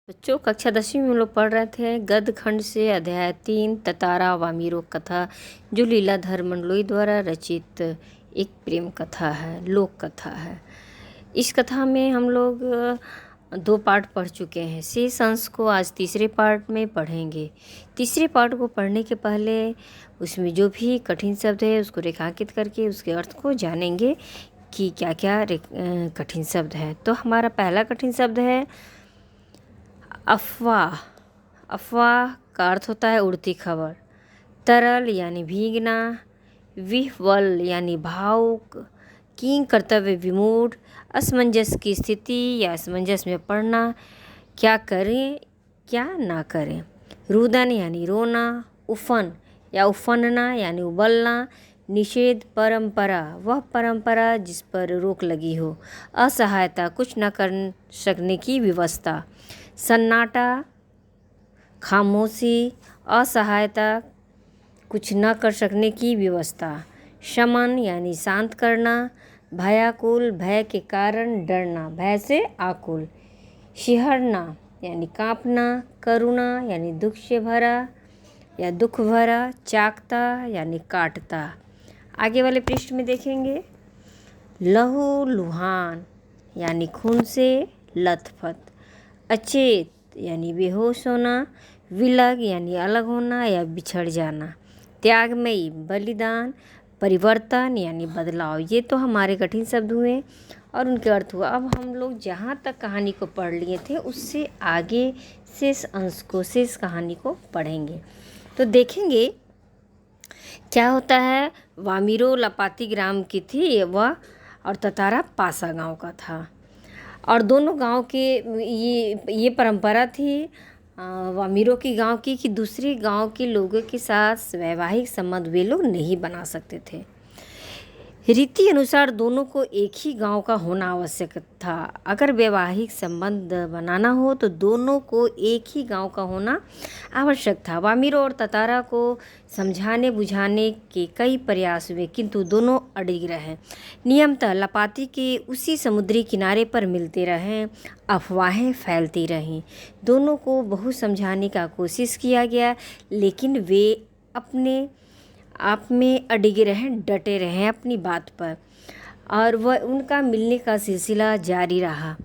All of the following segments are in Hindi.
बच्चों कक्षा 10वीं में हम लोग पढ़ रहे थे गद्य खंड से अध्याय 3 ततारा वामीरो कथा, जो लीलाधर मंडलोई द्वारा रचित एक प्रेम कथा है, लोक कथा है। इस कथा में हम लोग 2 पार्ट पढ़ चुके हैं। शेष अंश को आज तीसरे पार्ट में पढ़ेंगे। तीसरे पार्ट को पढ़ने के पहले उसमें जो भी कठिन शब्द है उसको रेखांकित करके उसके अर्थ को जानेंगे कि क्या क्या कठिन शब्द है। तो हमारा पहला कठिन शब्द है अफवाह। अफवाह का अर्थ होता है उड़ती खबर। तरल यानी भीगना, विह्वल यानी भावुक, किंग कर्तव्य विमूढ़, असमंजस की स्थिति या असमंजस में पड़ना, क्या करें क्या ना करें। रुदन यानी रोना, उफन या उफनना यानी उबलना, निषेध परंपरा वह परंपरा जिस पर रोक लगी हो, असहायता कुछ न कर सकने की व्यवस्था, सन्नाटा खामोशी, असहायता कुछ न कर सकने की व्यवस्था, शमन यानी शांत करना, भयाकुल भय के कारण डरना, भय से आकुल, शिहरना यानी कांपना, करुणा यानी दुख से भरा या दुख भरा, चाकता यानी काटता। आगे वाले पृष्ठ में देखेंगे लहू लुहान यानी खून से लथपथ, अचेत यानी बेहोश होना, विलग यानी अलग होना या बिछड़ जाना, त्यागमयी बलिदान, परिवर्तन यानी बदलाव। ये तो हमारे कठिन शब्द हुए और उनके अर्थ हुआ। अब हम लोग जहाँ तक कहानी को पढ़ लिए थे उससे आगे शेष अंश को, शेष कहानी को पढ़ेंगे। तो देखेंगे क्या होता है। वामीरो लपाती ग्राम की थी वह और ततारा पासा गांव का था और दोनों गांव के ये परंपरा थी वामीरो की गांव की कि दूसरे गांव के लोगों के साथ वैवाहिक संबंध वे लोग नहीं बना सकते थे। रीति अनुसार दोनों को एक ही गांव का होना आवश्यक था। अगर वैवाहिक संबंध बनाना हो तो दोनों को एक ही गांव का होना आवश्यक था। वामीरो और ततारा को समझाने बुझाने के कई प्रयास हुए किंतु दोनों अड़िग रहे। नियमतः लपाती के उसी समुद्री किनारे पर मिलते रहे, अफवाहें फैलती रहीं। दोनों को बहुत समझाने का कोशिश किया गया लेकिन वे अपने आप में अडिगे रहें, डटे रहें अपनी बात पर और वह उनका मिलने का सिलसिला जारी रहा।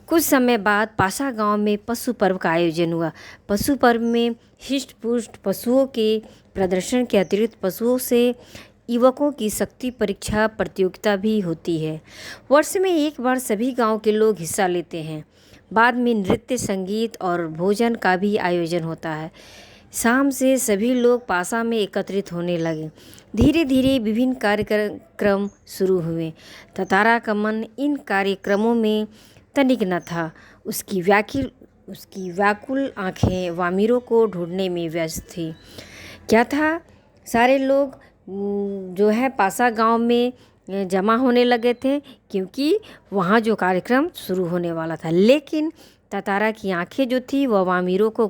कुछ समय बाद पासा गांव में पशु पर्व का आयोजन हुआ। पशु पर्व में हिष्ट पुष्ट पशुओं के प्रदर्शन के अतिरिक्त पशुओं से युवकों की शक्ति परीक्षा प्रतियोगिता भी होती है। वर्ष में एक बार सभी गांव के लोग हिस्सा लेते हैं। बाद में नृत्य, संगीत और भोजन का भी आयोजन होता है। शाम से सभी लोग पासा में एकत्रित होने लगे। धीरे धीरे विभिन्न कार्यक्रम शुरू हुए। ततारा का मन इन कार्यक्रमों में तनिक न था। उसकी व्याकुल आंखें वामीरो को ढूंढने में व्यस्त थी। क्या था, सारे लोग जो है पासा गांव में जमा होने लगे थे क्योंकि वहाँ जो कार्यक्रम शुरू होने वाला था। लेकिन ततारा की आंखें जो थी वह वामीरो को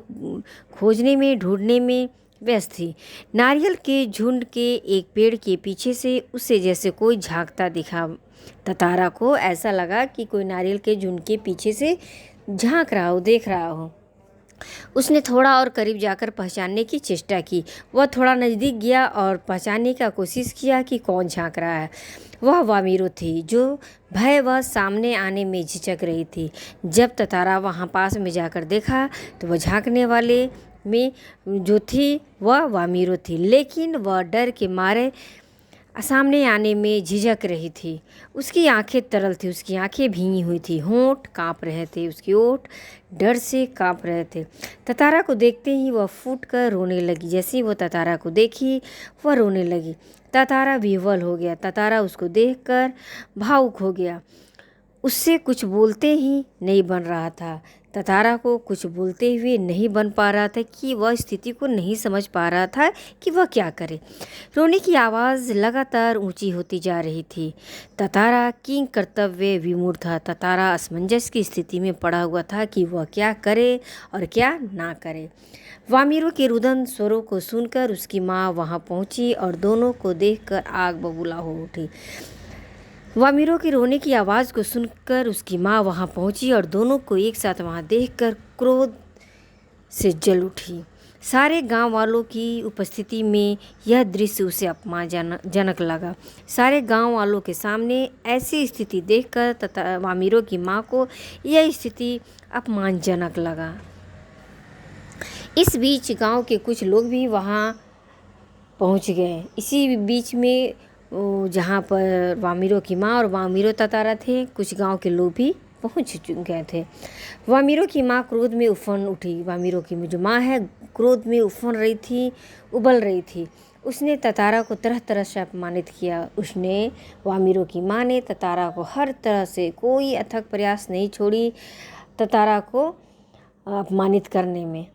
खोजने में, ढूंढने में व्यस्त थी। नारियल के झुंड के एक पेड़ के पीछे से उसे जैसे कोई झांकता दिखा। ततारा को ऐसा लगा कि कोई नारियल के झुंड के पीछे से झांक रहा हो, देख रहा हो। उसने थोड़ा और करीब जाकर पहचानने की चेष्टा की। वह थोड़ा नज़दीक गया और पहचानने का कोशिश किया कि कौन झांक रहा है। वह वामीरो थी जो भयवश सामने आने में झिझक रही थी। जब ततारा वहाँ पास में जाकर देखा तो वह झांकने वाले में जो थी वह वामीरो थी, लेकिन वह डर के मारे सामने आने में झिझक रही थी। उसकी आंखें तरल थी, उसकी आंखें भीगी हुई थी, होंठ कांप रहे थे, उसके होंठ डर से कांप रहे थे। ततारा को देखते ही वह फूट कर रोने लगी। जैसे ही वो ततारा को देखी वह रोने लगी। ततारा विह्वल हो गया। ततारा उसको देखकर भावुक हो गया। उससे कुछ बोलते ही नहीं बन रहा था। ततारा को कुछ बोलते हुए नहीं बन पा रहा था कि वह स्थिति को नहीं समझ पा रहा था कि वह क्या करे। रोने की आवाज़ लगातार ऊंची होती जा रही थी। ततारा किंग कर्तव्य विमूढ़ था। ततारा असमंजस की स्थिति में पड़ा हुआ था कि वह क्या करे और क्या ना करे। वामीरो के रुदन स्वरों को सुनकर उसकी माँ वहाँ पहुँची और दोनों को देखकर आग बबूला हो उठी। वामिरो के रोने की आवाज़ को सुनकर उसकी माँ वहाँ पहुँची और दोनों को एक साथ वहाँ देखकर क्रोध से जल उठी। सारे गांव वालों की उपस्थिति में यह दृश्य उसे अपमानजनक लगा। सारे गांव वालों के सामने ऐसी स्थिति देखकर तथा वामिरो की माँ को यह स्थिति अपमानजनक लगा। इस बीच गांव के कुछ लोग भी वहाँ पहुँच गए। इसी बीच में जहाँ पर वामिरो की माँ और वामिरो ततारा थे, कुछ गांव के लोग भी पहुँच गए थे। वामिरो की माँ क्रोध में उफन उठी। वामिरो की जो माँ है क्रोध में उफन रही थी, उबल रही थी। उसने ततारा को तरह तरह से अपमानित किया। वामिरो की माँ ने ततारा को हर तरह से कोई अथक प्रयास नहीं छोड़ी ततारा को अपमानित करने में।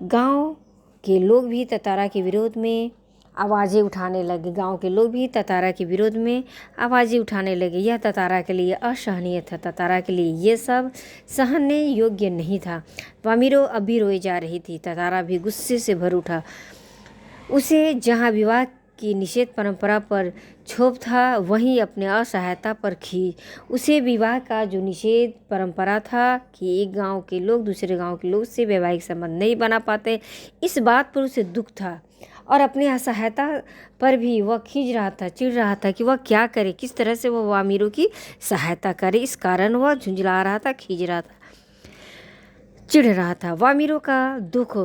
गांव के लोग भी ततारा के विरोध में आवाज़ें उठाने लगे। गांव के लोग भी ततारा के विरोध में आवाज़ें उठाने लगे। यह ततारा के लिए असहनीय था। ततारा के लिए ये सब सहने योग्य नहीं था। वामिरो अभी रोए जा रही थी। ततारा भी गुस्से से भर उठा। उसे जहाँ विवाह की निषेध परंपरा पर क्षोभ था, वहीं अपने असहायता पर उसे विवाह का जो निषेध परंपरा था कि एक गांव के लोग दूसरे गांव के लोग से वैवाहिक संबंध नहीं बना पाते, इस बात पर उसे दुख था। और अपनी असहायता पर भी वह खींच रहा था, चिढ़ रहा था कि वह क्या करे, किस तरह से वह वामिरो की सहायता करे। इस कारण वह झुंझला रहा था, खींच रहा था, चिढ़ रहा था। वामिरो का दुख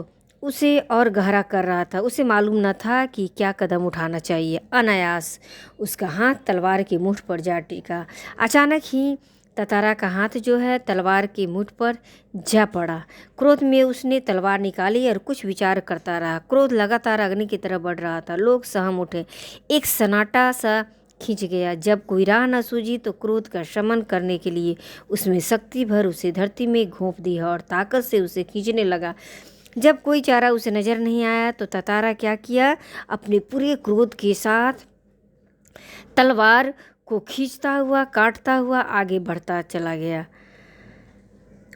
उसे और गहरा कर रहा था। उसे मालूम न था कि क्या कदम उठाना चाहिए। अनायास उसका हाथ तलवार के मुठ पर जा टिका। अचानक ही ततारा का हाथ जो है तलवार के मुठ पर जा पड़ा। क्रोध में उसने तलवार निकाली और कुछ विचार करता रहा। क्रोध लगातार अग्नि की तरफ बढ़ रहा था। लोग सहम उठे। एक सन्नाटा सा खींच गया। जब कोई राह न सूझी तो क्रोध का शमन करने के लिए उसमें शक्ति भर उसे धरती में घोंप दिया और ताकत से उसे खींचने लगा। जब कोई चारा उसे नजर नहीं आया तो ततारा क्या किया, अपने पूरे क्रोध के साथ तलवार को खींचता हुआ काटता हुआ आगे बढ़ता चला गया।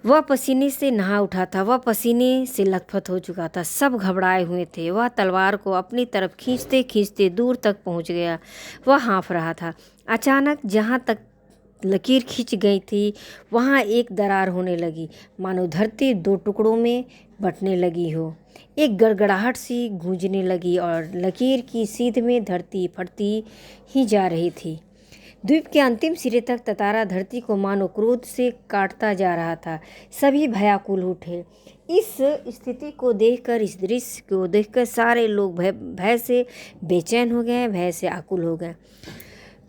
वह पसीने से नहा उठा था। वह पसीने से लथपथ हो चुका था। सब घबराए हुए थे। वह तलवार को अपनी तरफ खींचते खींचते दूर तक पहुंच गया। वह हाँफ रहा था। अचानक जहाँ तक लकीर खींच गई थी वहाँ एक दरार होने लगी, मानो धरती दो टुकड़ों में बंटने लगी हो। एक गड़गड़ाहट सी गूंजने लगी और लकीर की सीध में धरती फटती ही जा रही थी। द्वीप के अंतिम सिरे तक ततारा धरती को मानो क्रोध से काटता जा रहा था। सभी भयाकुल उठे। इस स्थिति को देखकर, इस दृश्य को देखकर सारे लोग भय से बेचैन हो गए, भय से आकुल हो गए।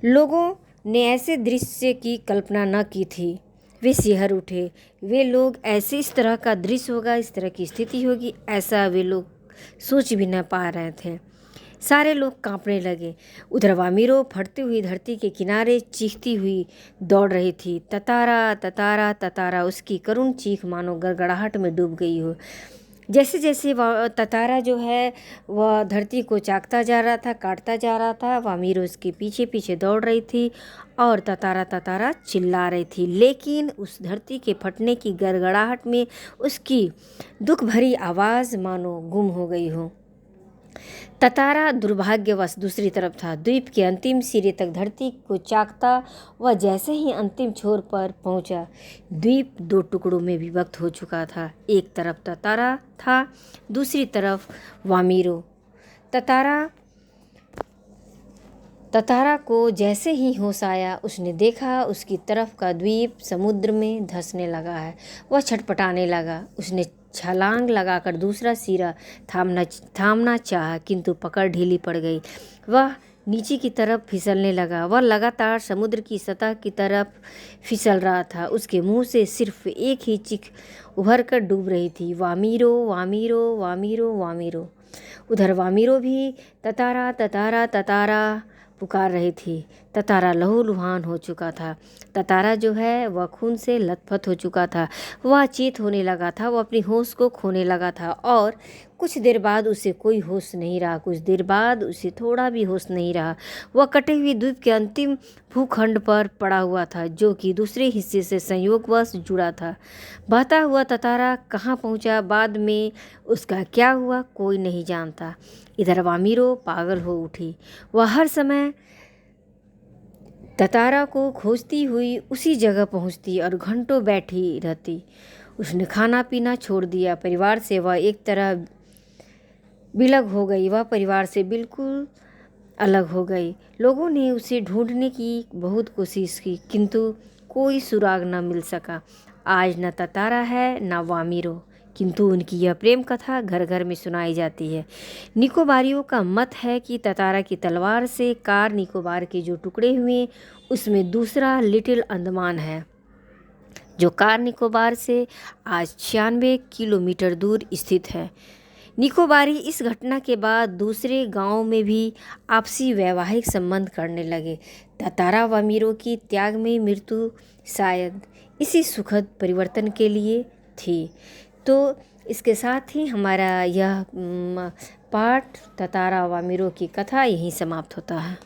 लोगों ने ऐसे दृश्य की कल्पना न की थी। वे सिहर उठे। वे लोग ऐसे इस तरह का दृश्य होगा, इस तरह की स्थिति होगी, ऐसा वे लोग सोच भी न पा रहे थे। सारे लोग कांपने लगे। उधर वामिरो फटती हुई धरती के किनारे चीखती हुई दौड़ रही थी। ततारा ततारा ततारा। उसकी करुण चीख मानो गड़गड़ाहट में डूब गई हो। जैसे जैसे ततारा जो है वह धरती को चाकता जा रहा था, काटता जा रहा था, वामिरो उसके पीछे पीछे दौड़ रही थी और ततारा ततारा चिल्ला रही थी। लेकिन उस धरती के फटने की गड़गड़ाहट में उसकी दुख भरी आवाज़ मानो गुम हो गई हो। ततारा दुर्भाग्यवश दूसरी तरफ था। द्वीप के अंतिम सिरे तक धरती को चाकता वह जैसे ही अंतिम छोर पर पहुंचा, द्वीप दो टुकड़ों में विभक्त हो चुका था। एक तरफ ततारा था, दूसरी तरफ वामिरो। ततारा को जैसे ही होश आया उसने देखा उसकी तरफ का द्वीप समुद्र में धंसने लगा है। वह छटपटाने लगा। उसने छलांग लगाकर दूसरा सिरा थामना चाहा, किंतु पकड़ ढीली पड़ गई। वह नीचे की तरफ फिसलने लगा। वह लगातार समुद्र की सतह की तरफ फिसल रहा था। उसके मुंह से सिर्फ एक ही चीख उभर कर डूब रही थी, वामिरो वामिरो वामिरो वामिरो। उधर वामिरो भी ततारा ततारा ततारा पुकार रही थी। ततारा लहूलुहान हो चुका था। ततारा जो है वह खून से लथपथ हो चुका था। वह अचेत होने लगा था। वह अपनी होश को खोने लगा था और कुछ देर बाद उसे कोई होश नहीं रहा। कुछ देर बाद उसे थोड़ा भी होश नहीं रहा। वह कटे हुए द्वीप के अंतिम भूखंड पर पड़ा हुआ था, जो कि दूसरे हिस्से से संयोगवश जुड़ा था। बहता हुआ ततारा कहाँ पहुँचा, बाद में उसका क्या हुआ, कोई नहीं जानता। इधर वामिरो पागल हो उठी। वह हर समय ततारा को खोजती हुई उसी जगह पहुंचती और घंटों बैठी रहती। उसने खाना पीना छोड़ दिया। परिवार से वह एक तरह विलग हो गई। वह परिवार से बिल्कुल अलग हो गई। लोगों ने उसे ढूंढने की बहुत कोशिश की, किंतु कोई सुराग न मिल सका। आज न ततारा है न वामिरो, किंतु उनकी यह प्रेम कथा घर घर में सुनाई जाती है। निकोबारियों का मत है कि ततारा की तलवार से कार निकोबार के जो टुकड़े हुए उसमें दूसरा लिटिल अंडमान है, जो कार निकोबार से आज 96 किलोमीटर दूर स्थित है। निकोबारी इस घटना के बाद दूसरे गांवों में भी आपसी वैवाहिक संबंध करने लगे। ततारा वामिरो की त्याग में मृत्यु शायद इसी सुखद परिवर्तन के लिए थी। तो इसके साथ ही हमारा यह पाठ ततारा वामिरो की कथा यहीं समाप्त होता है।